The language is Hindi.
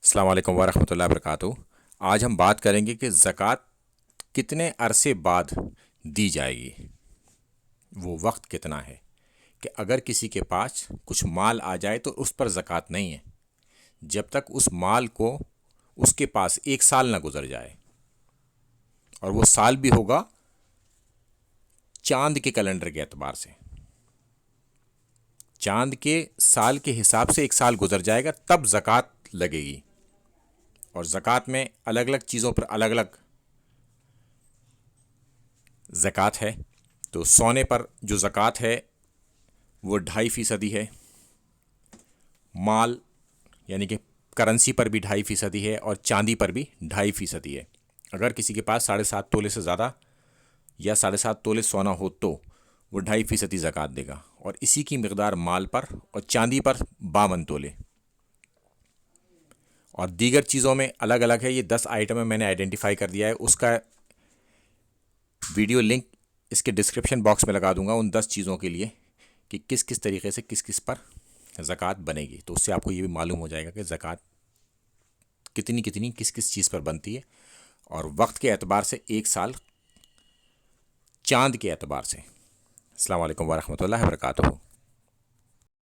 अस्सलाम वालेकुम वरहमतुल्लाहि वबरकातुहू। आज हम बात करेंगे कि ज़कात कितने अरसे बाद दी जाएगी। वो वक्त कितना है कि अगर किसी के पास कुछ माल आ जाए तो उस पर ज़कात नहीं है जब तक उस माल को उसके पास 1 साल ना गुजर जाए, और वो साल भी होगा चांद के कैलेंडर के एतबार से। चांद के साल के हिसाब से 1 साल गुजर जाएगा तब ज़कात लगेगी। और ज़कात में अलग अलग चीज़ों पर अलग अलग ज़कात है। तो सोने पर जो ज़कात है वो 2.5% है। माल यानी कि करेंसी पर भी 2.5% है और चांदी पर भी 2.5% है। अगर किसी के पास 7.5 तोले से ज़्यादा या 7.5 तोले सोना हो तो वो 2.5% ज़कात देगा। और इसी की मकदार माल पर और चांदी पर 52 तोले। और दीगर चीज़ों में अलग अलग है। ये 10 आइटम मैंने आइडेंटिफाई कर दिया है। उसका वीडियो लिंक इसके डिस्क्रिप्शन बॉक्स में लगा दूंगा उन 10 चीज़ों के लिए कि किस किस तरीके से किस किस पर ज़कात बनेगी। तो उससे आपको ये भी मालूम हो जाएगा कि ज़कात कितनी कितनी किस किस चीज़ पर बनती है, और वक्त के एतबार से 1 साल, चांद के एतबार से। अस्सलाम वालेकुम वरहमतुल्लाहि वबरकातुहू।